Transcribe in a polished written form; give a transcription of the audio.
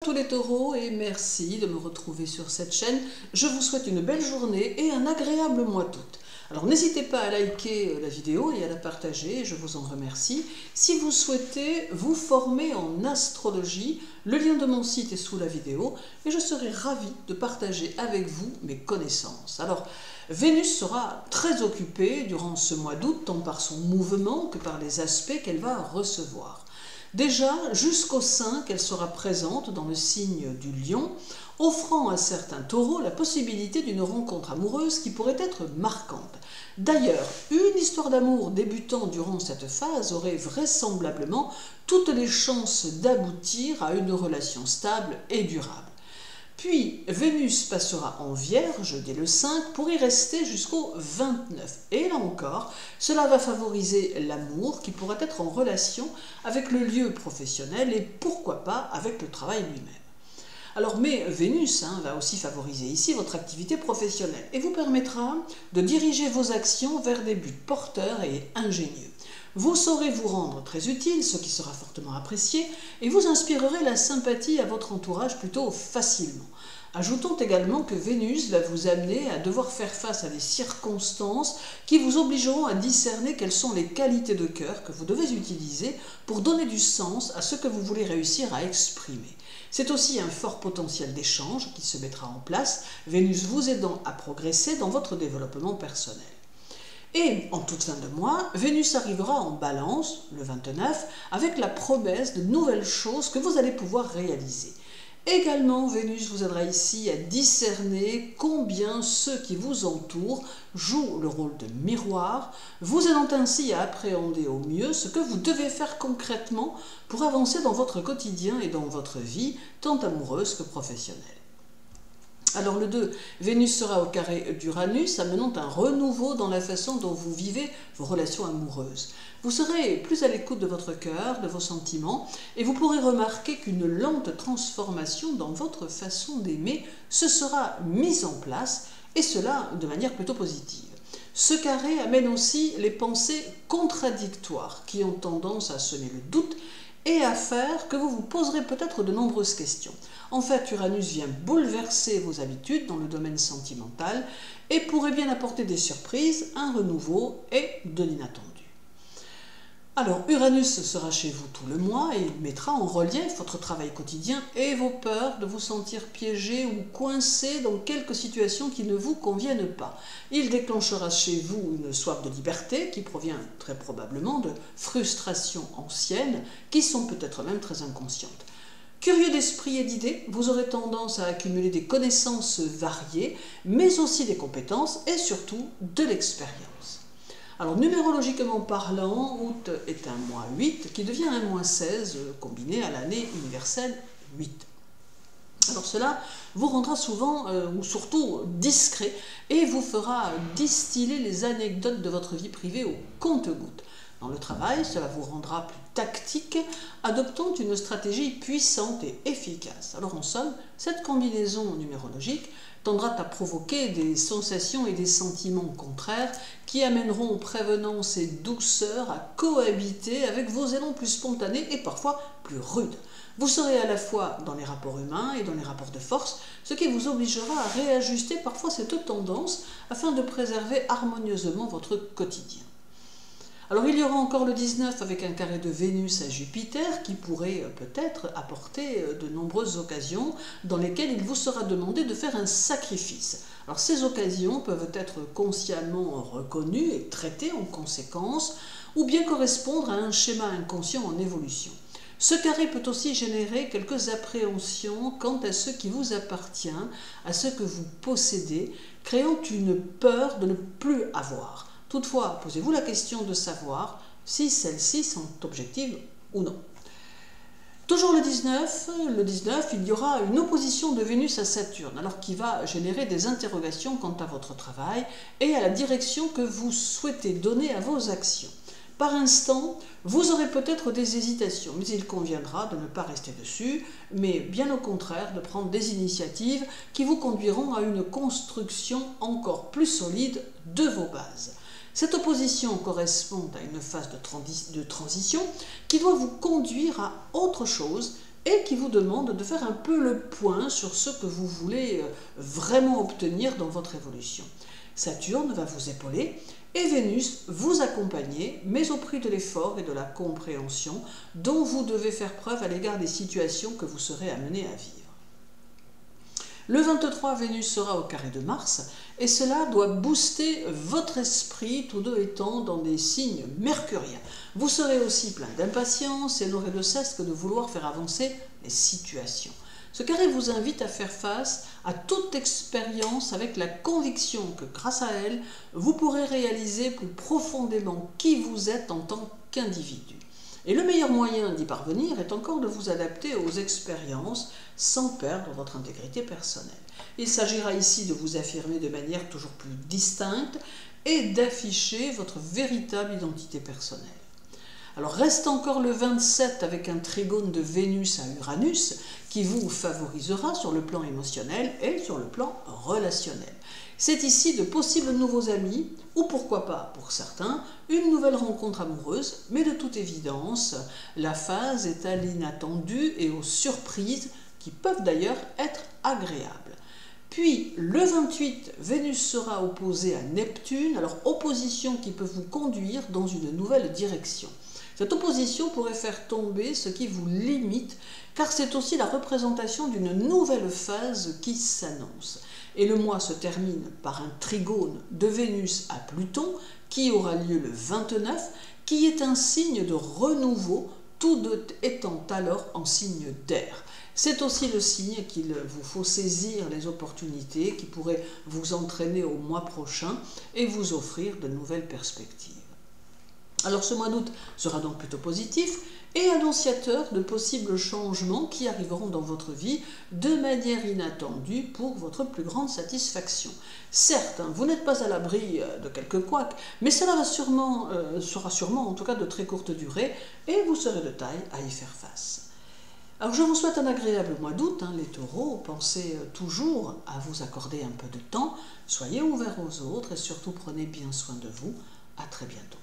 tous les taureaux et merci de me retrouver sur cette chaîne. Je vous souhaite une belle journée et un agréable mois d'août. Alors n'hésitez pas à liker la vidéo et à la partager, je vous en remercie. Si vous souhaitez vous former en astrologie, le lien de mon site est sous la vidéo et je serai ravie de partager avec vous mes connaissances. Alors Vénus sera très occupée durant ce mois d'août, tant par son mouvement que par les aspects qu'elle va recevoir. Déjà, jusqu'au 5, elle sera présente dans le signe du Lion, offrant à certains taureaux la possibilité d'une rencontre amoureuse qui pourrait être marquante. D'ailleurs, une histoire d'amour débutant durant cette phase aurait vraisemblablement toutes les chances d'aboutir à une relation stable et durable. Puis, Vénus passera en Vierge dès le 5 pour y rester jusqu'au 29. Et là encore, cela va favoriser l'amour qui pourra être en relation avec le lieu professionnel et pourquoi pas avec le travail lui-même. Alors, mais Vénus va aussi favoriser ici votre activité professionnelle et vous permettra de diriger vos actions vers des buts porteurs et ingénieux. Vous saurez vous rendre très utile, ce qui sera fortement apprécié, et vous inspirerez la sympathie à votre entourage plutôt facilement. Ajoutons également que Vénus va vous amener à devoir faire face à des circonstances qui vous obligeront à discerner quelles sont les qualités de cœur que vous devez utiliser pour donner du sens à ce que vous voulez réussir à exprimer. C'est aussi un fort potentiel d'échange qui se mettra en place, Vénus vous aidant à progresser dans votre développement personnel. Et en toute fin de mois, Vénus arrivera en Balance, le 29, avec la promesse de nouvelles choses que vous allez pouvoir réaliser. Également, Vénus vous aidera ici à discerner combien ceux qui vous entourent jouent le rôle de miroir, vous aidant ainsi à appréhender au mieux ce que vous devez faire concrètement pour avancer dans votre quotidien et dans votre vie, tant amoureuse que professionnelle. Alors le 2, Vénus sera au carré d'Uranus, amenant un renouveau dans la façon dont vous vivez vos relations amoureuses. Vous serez plus à l'écoute de votre cœur, de vos sentiments, et vous pourrez remarquer qu'une lente transformation dans votre façon d'aimer se sera mise en place, et cela de manière plutôt positive. Ce carré amène aussi les pensées contradictoires qui ont tendance à semer le doute et à faire que vous vous poserez peut-être de nombreuses questions. En fait, Uranus vient bouleverser vos habitudes dans le domaine sentimental et pourrait bien apporter des surprises, un renouveau et de l'inattendu. Alors, Uranus sera chez vous tout le mois et il mettra en relief votre travail quotidien et vos peurs de vous sentir piégé ou coincé dans quelques situations qui ne vous conviennent pas. Il déclenchera chez vous une soif de liberté qui provient très probablement de frustrations anciennes qui sont peut-être même très inconscientes. Curieux d'esprit et d'idées, vous aurez tendance à accumuler des connaissances variées, mais aussi des compétences et surtout de l'expérience. Alors, numérologiquement parlant, août est un mois 8 qui devient un mois 16 combiné à l'année universelle 8. Alors cela vous rendra souvent ou surtout discret et vous fera distiller les anecdotes de votre vie privée au compte-gouttes. Dans le travail, cela vous rendra plus tactique, adoptant une stratégie puissante et efficace. Alors en somme, cette combinaison numérologique tendra à provoquer des sensations et des sentiments contraires qui amèneront prévenance et douceur à cohabiter avec vos élans plus spontanés et parfois plus rudes. Vous serez à la fois dans les rapports humains et dans les rapports de force, ce qui vous obligera à réajuster parfois cette tendance afin de préserver harmonieusement votre quotidien. Alors il y aura encore le 19 avec un carré de Vénus à Jupiter qui pourrait peut-être apporter de nombreuses occasions dans lesquelles il vous sera demandé de faire un sacrifice. Alors ces occasions peuvent être consciemment reconnues et traitées en conséquence ou bien correspondre à un schéma inconscient en évolution. Ce carré peut aussi générer quelques appréhensions quant à ce qui vous appartient, à ce que vous possédez, créant une peur de ne plus avoir. Toutefois, posez-vous la question de savoir si celles-ci sont objectives ou non. Toujours le 19, il y aura une opposition de Vénus à Saturne, alors qui va générer des interrogations quant à votre travail et à la direction que vous souhaitez donner à vos actions. Par instant, vous aurez peut-être des hésitations, mais il conviendra de ne pas rester dessus, mais bien au contraire de prendre des initiatives qui vous conduiront à une construction encore plus solide de vos bases. Cette opposition correspond à une phase de transition qui doit vous conduire à autre chose et qui vous demande de faire un peu le point sur ce que vous voulez vraiment obtenir dans votre évolution. Saturne va vous épauler et Vénus vous accompagner, mais au prix de l'effort et de la compréhension dont vous devez faire preuve à l'égard des situations que vous serez amené à vivre. Le 23, Vénus sera au carré de Mars et cela doit booster votre esprit, tous deux étant dans des signes mercuriens. Vous serez aussi plein d'impatience et n'aurez de cesse que de vouloir faire avancer les situations. Ce carré vous invite à faire face à toute expérience avec la conviction que grâce à elle, vous pourrez réaliser plus profondément qui vous êtes en tant qu'individu. Et le meilleur moyen d'y parvenir est encore de vous adapter aux expériences sans perdre votre intégrité personnelle. Il s'agira ici de vous affirmer de manière toujours plus distincte et d'afficher votre véritable identité personnelle. Alors reste encore le 27 avec un trigone de Vénus à Uranus qui vous favorisera sur le plan émotionnel et sur le plan relationnel. C'est ici de possibles nouveaux amis, ou pourquoi pas, pour certains, une nouvelle rencontre amoureuse, mais de toute évidence, la phase est à l'inattendu et aux surprises qui peuvent d'ailleurs être agréables. Puis, le 28, Vénus sera opposée à Neptune, alors opposition qui peut vous conduire dans une nouvelle direction. Cette opposition pourrait faire tomber ce qui vous limite, car c'est aussi la représentation d'une nouvelle phase qui s'annonce. Et le mois se termine par un trigone de Vénus à Pluton, qui aura lieu le 29, qui est un signe de renouveau, tout deux étant alors en signe d'air. C'est aussi le signe qu'il vous faut saisir les opportunités qui pourraient vous entraîner au mois prochain et vous offrir de nouvelles perspectives. Alors ce mois d'août sera donc plutôt positif et annonciateur de possibles changements qui arriveront dans votre vie de manière inattendue pour votre plus grande satisfaction. Certes, vous n'êtes pas à l'abri de quelques couacs, mais cela sera sûrement en tout cas de très courte durée et vous serez de taille à y faire face. Alors je vous souhaite un agréable mois d'août, les taureaux, pensez toujours à vous accorder un peu de temps, soyez ouverts aux autres et surtout prenez bien soin de vous. À très bientôt.